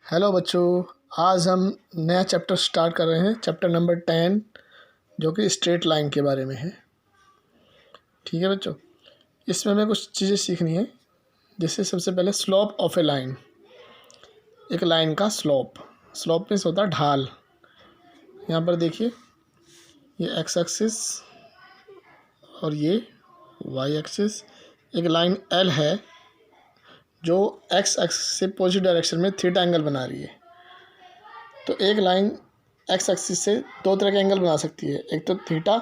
Hello बच्चों, आज हम नया चैप्टर स्टार्ट कर रहे हैं। चैप्टर नंबर 10 जो कि स्ट्रेट लाइन के बारे में है। ठीक है बच्चों, इसमें हमें कुछ चीज़ें सीखनी है। जैसे सबसे पहले स्लोप ऑफ ए लाइन, एक लाइन का स्लोप मीन्स होता है ढाल। यहाँ पर देखिए, ये एक्स एक्सिस और ये वाई एक्सिस। एक लाइन एल है जो एक्स एक्सिस से पॉजिटिव डायरेक्शन में थीटा एंगल बना रही है। तो एक लाइन एक्स एक्सिस से दो तरह के एंगल बना सकती है, एक तो थीटा,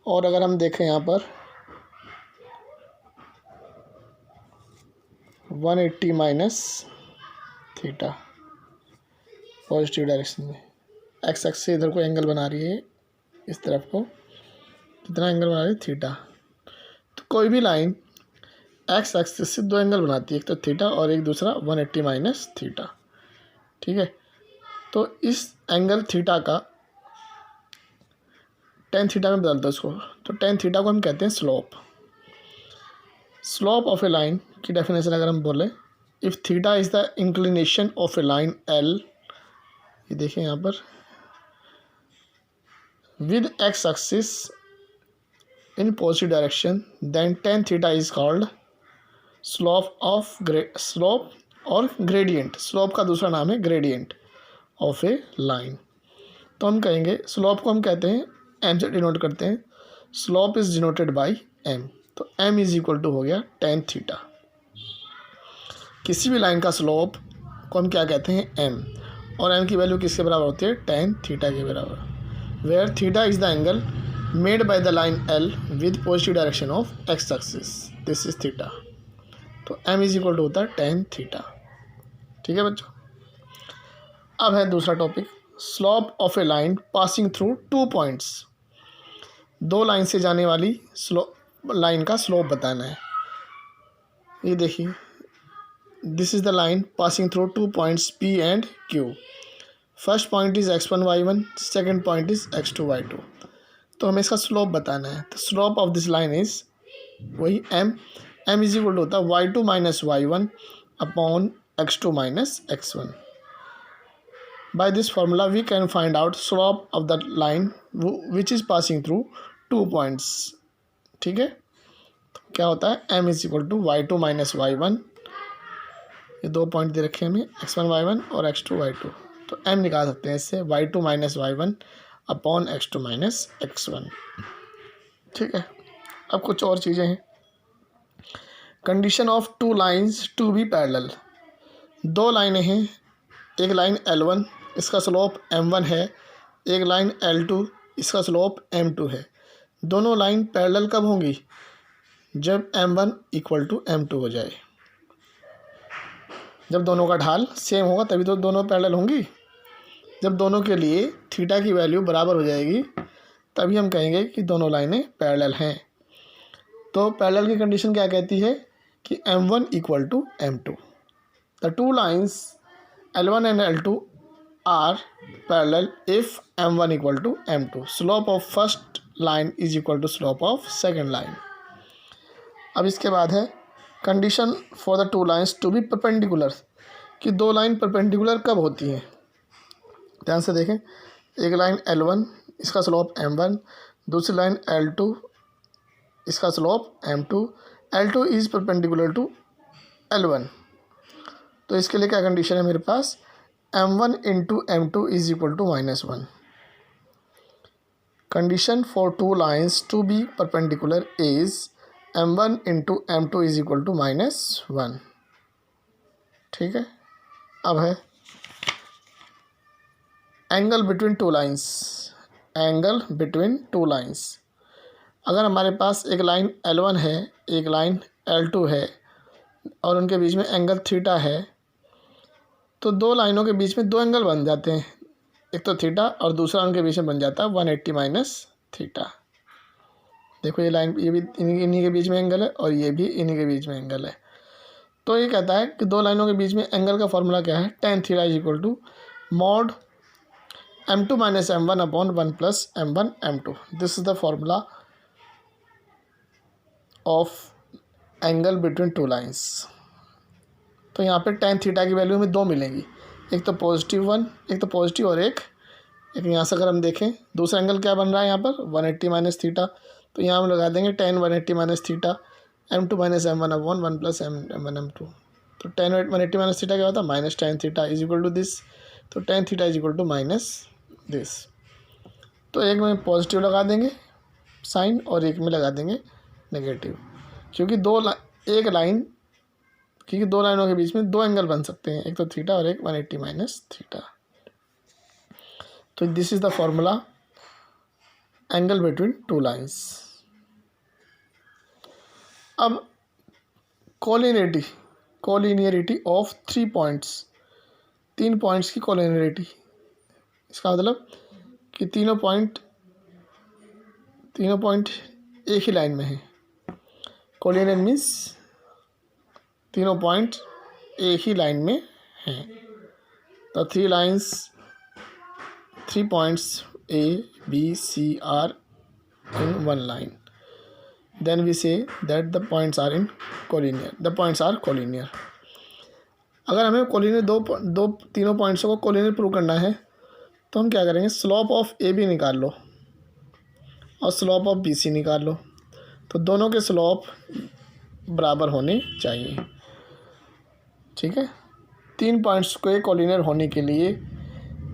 और अगर हम देखें यहाँ पर 180 माइनस थीटा पॉजिटिव डायरेक्शन में। एक्स एक्सिस से इधर को एंगल बना रही है, इस तरफ को कितना एंगल बना रही है, थीटा। तो कोई भी लाइन एक्स एक्सिस से दो एंगल बनाती है, एक तो थीटा और एक दूसरा 180 माइनस थीटा। ठीक है, तो इस एंगल थीटा का टेन थीटा में बदलता है उसको, तो टेन थीटा को हम कहते हैं slope. Slope of a line की डेफिनेशन अगर हम बोले, if theta is the inclination of a line L, ये देखिए यहाँ पर, with X axis in positive direction, then tan theta is called slope of slope और ग्रेडियंट। स्लोप का दूसरा नाम है ग्रेडियंट ऑफ ए लाइन। तो हम कहेंगे स्लोप को हम कहते हैं एम से डिनोट करते हैं। Slope is denoted by m, so m is equal to हो गया टेन थीटा। किसी भी लाइन का स्लोप को हम क्या कहते हैं, एम, और एम की वैल्यू किसके बराबर होती है, टेन थीटा के बराबर। Where theta is the angle made by the line L with positive direction of X axis, this is theta. तो एम इज इक्वल टू होता है टेन थीटा। ठीक है बच्चों, अब है दूसरा topic, slope of a line passing through two points. दो लाइन से जाने वाली लाइन का स्लोप बताना है। ये देखिए, this is the line passing through two points P and Q. First point is x1 y1, second point is x2 y2। तो हमें इसका स्लोप बताना है। तो slope of this line is वही एम इज इक्वल टू होता है y2 minus y1 upon x2 minus x1। By this formula we can find out slope of the line which is passing through two points। ठीक है, तो क्या होता है, m is equal to y2 minus y1, ये दो point दे रखे हैं हमें, x1 y1 और x2 y2। तो m निकाल सकते हैं इससे, y2 minus y1 upon x2 minus x1। ठीक है, अब कुछ और चीज़ें हैं। Condition of two lines to be parallel. दो लाइनें हैं, एक लाइन L1, इसका स्लोप m1 है, एक लाइन L2, इसका स्लोप m2 है। दोनों लाइन पैरेलल कब होंगी, जब m1 इक्वल टू m2 हो जाए। जब दोनों का ढाल सेम होगा तभी तो दोनों पैरेलल होंगी। जब दोनों के लिए थीटा की वैल्यू बराबर हो जाएगी तभी हम कहेंगे कि दोनों लाइनें पैरेलल हैं। तो पैरेलल की कंडीशन क्या कहती है कि m1 equal to m2। The two lines L1 and L2 are parallel if m1 equal to m2. Slope of first line is equal to slope of second line. अब इसके बाद है condition for the two lines to be perpendicular, कि दो line perpendicular कब होती हैं। ध्यान से देखें, एक लाइन L1, इसका स्लोप m1, दूसरी लाइन L2, इसका slope m2। L2 is perpendicular to L1। तो इसके लिए क्या कंडीशन है मेरे पास, m1 into m2 is equal to -1। Condition for two lines to be perpendicular is m1 into m2 is equal to -1। ठीक है, अब है angle between two lines. Angle between two lines, अगर हमारे पास एक लाइन L1 है, एक लाइन L2 है और उनके बीच में एंगल थीटा है, तो दो लाइनों के बीच में दो एंगल बन जाते हैं, एक तो थीटा और दूसरा उनके बीच में बन जाता है 180 माइनस थीटा। देखो ये लाइन, ये भी इन्हीं के बीच में एंगल है और ये भी इन्हीं के बीच में एंगल है। तो ये कहता है कि दो लाइनों के बीच में एंगल का फॉर्मूला क्या है, tan theta is equal to mod m2 minus m1 upon 1 plus m1 m2। This is the formula of angle between two lines. तो यहाँ पे टेन थीटा की वैल्यू हमें दो मिलेंगी, एक तो पॉजिटिव वन, एक तो पॉजिटिव और एक यहाँ से अगर हम देखें दूसरा एंगल क्या बन रहा है यहाँ पर 180 माइनस थीटा, तो यहाँ हम लगा देंगे tan 180 minus theta m2 minus m1 upon 1 plus m1 m2। तो tan 180 माइनस थीटा क्या होता है minus tan theta is equal to this, तो tan theta is equal to minus this. तो एक में पॉजिटिव लगा देंगे साइन और एक में लगा देंगे नेगेटिव, क्योंकि दो लाइनों के बीच में दो एंगल बन सकते हैं, एक तो थीटा और एक 180 माइनस थीटा। तो this is the formula angle between two lines. अब कोलिनियरिटी ऑफ 3 पॉइंट्स, 3 पॉइंट्स की कोलिनियरिटी, इसका मतलब कि तीनों पॉइंट एक ही लाइन में हैं। कोलिनियर मीन्स तीनों पॉइंट एक ही लाइन में हैं। तो 3 points A, B, C are in one line. Then we say that the points are collinear. The points are collinear. अगर हमें कोलिनियर तीनों पॉइंट्स को कोलिनियर प्रूव करना है तो हम क्या करेंगे, स्लोप ऑफ ए बी निकाल लो और स्लोप ऑफ बी सी निकाल लो। तो दोनों के स्लोप बराबर होने चाहिए, ठीक है। 3 पॉइंट्स के कोलिनियर होने के लिए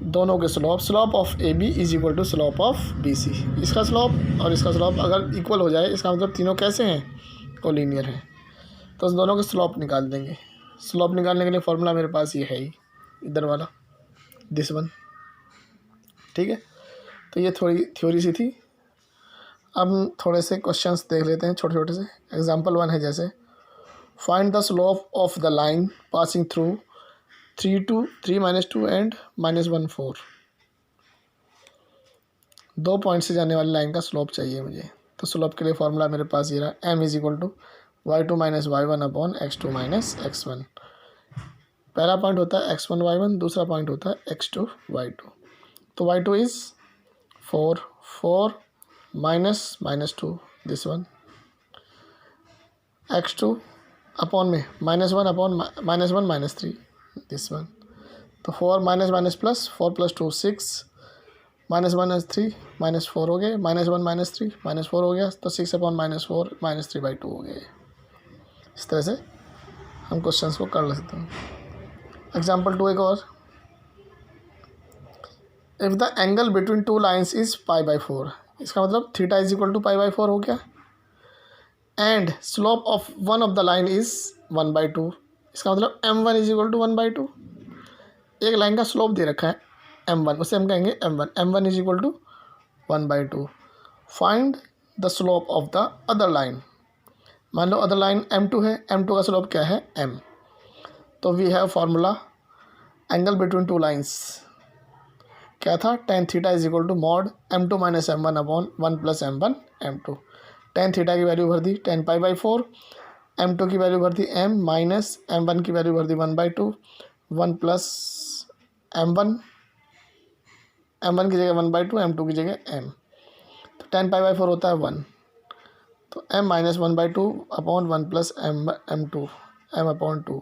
दोनों के slope of A B is equal to slope of B C. इसका स्लोप और इसका स्लोप अगर इक्वल हो जाए, इसका मतलब तीनों कैसे हैं, कोलिनियर हैं। तो दोनों के स्लोप निकाल देंगे। स्लोप निकालने के लिए फॉर्मूला मेरे पास ये है ही, इधर वाला, दिस वन, ठीक है। तो ये थोड़ी थ्योरी सी थी। अब थोड़े से क्वेश्चंस देख लेते हैं छोटे छोटे से। एग्जांपल 1 है जैसे, find the slope of the line passing through 3 minus 2 and -1 4। 2 point से जाने वाली लाइन का स्लोप चाहिए मुझे। तो स्लोप के लिए फॉर्मूला मेरे पास ये रहा, m is equal to y2 minus y1 upon x2 minus x1। पहला पॉइंट होता है x1 y1, दूसरा पॉइंट होता है x2 y2। तो y2 is 4 minus -2 this one, x2 upon में -1 अपॉन -1 -3 दिस वन। तो 4 माइनस प्लस 4 + 2 6, -1 3 -4 हो गए, -1 -3 -4 हो गया, तो 6 अपॉन -4 -3/2 हो गए। इस तरह से हम क्वेश्चंस को कर सकते हैं। एग्जाम्पल 2 एक और, if the angle between 2 lines is π/4, इसका मतलब थीटा इज इक्वल टू π/4 हो गया, and slope of one of the line is 1/2, इसका मतलब m1 इज इक्वल टू 1/2। एक लाइन का स्लोप दे रखा है m1, उसे हम कहेंगे m1 is equal to 1/2। Find the slope of the other line. मान लो अदर लाइन m2 है, m2 का स्लोप क्या है m। तो we have formula angle between 2 lines, क्या था, tan theta is equal to mod m2 minus m1 upon 1 plus m1 m2। tan theta की वैल्यू भर दी tan π/4, m2 की वैल्यू भर दी m माइनस m1 की वैल्यू भर दी 1/2, 1 प्लस m1 की जगह 1/2, m2 की जगह m। तो tan π/4 होता है 1, तो m minus 1/2 upon 1 plus m2 m upon 2।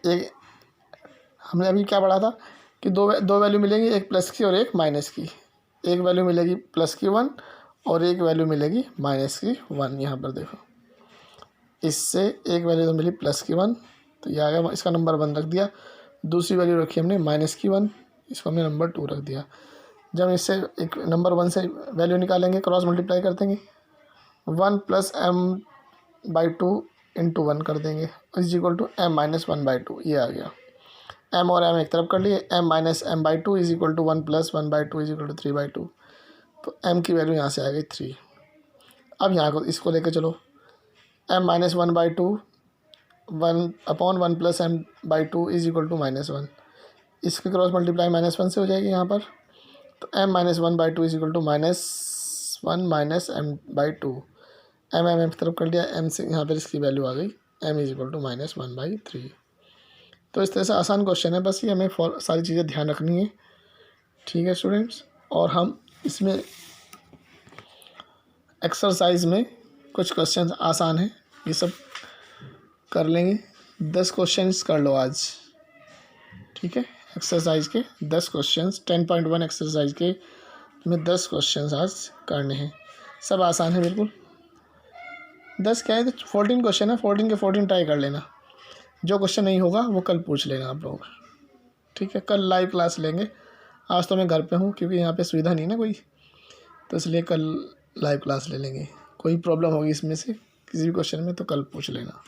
एक हमने अभी क्या पढ़ा था कि दो वैल्यू मिलेंगी, एक प्लस की और एक माइनस की। एक वैल्यू मिलेगी प्लस की 1 और एक वैल्यू मिलेगी माइनस की 1। यहाँ पर देखो, इससे एक वैल्यू तो मिली प्लस की 1, तो ये आ गया, इसका नंबर 1 रख दिया। दूसरी वैल्यू रखी हमने माइनस की 1, इसको हमने नंबर 2 रख दिया। जब इससे एक नंबर 1 से वैल्यू निकालेंगे, क्रॉस मल्टीप्लाई कर देंगे, 1 प्लस m/2 इंटू 1 कर देंगे, is equal to m minus 1/2। ये आ गया, m और m एक तरफ कर लिए, m minus m/2 is equal to 1 plus 1/2 is equal to 3/2। तो m की वैल्यू यहाँ से आ गई 3। अब यहाँ को इसको लेके चलो, m minus 1/2 1 upon 1 plus m/2 is equal to -1। इसकी क्रॉस मल्टीप्लाई -1 से हो जाएगी यहाँ पर। तो m minus 1/2 is equal to -1 minus m/2। m की तरफ कर लिया, m से यहाँ पर इसकी वैल्यू आ गई, m इज इक्वल टू -1/3। तो इस तरह से आसान क्वेश्चन है, बस ये हमें सारी चीज़ें ध्यान रखनी है, ठीक है स्टूडेंट्स। और हम इसमें एक्सरसाइज में कुछ क्वेश्चन आसान हैं, ये सब कर लेंगे। 10 क्वेश्चंस कर लो आज। ठीक है। एक्सरसाइज के 10 क्वेश्चंस 10.1 एक्सरसाइज के में 10 क्वेश्चंस आज करने हैं। सब आसान है बिल्कुल। 10 क्या है, तो 14 क्वेश्चन है, 14 के 14 ट्राई कर लेना। जो क्वेश्चन नहीं होगा वो कल पूछ लेना आप लोग, ठीक है। कल लाइव क्लास लेंगे। आज तो मैं घर पे हूँ क्योंकि यहाँ पे सुविधा नहीं है ना कोई, तो इसलिए कल लाइव क्लास ले लेंगे। कोई प्रॉब्लम होगी इसमें से किसी भी क्वेश्चन में तो कल पूछ लेना।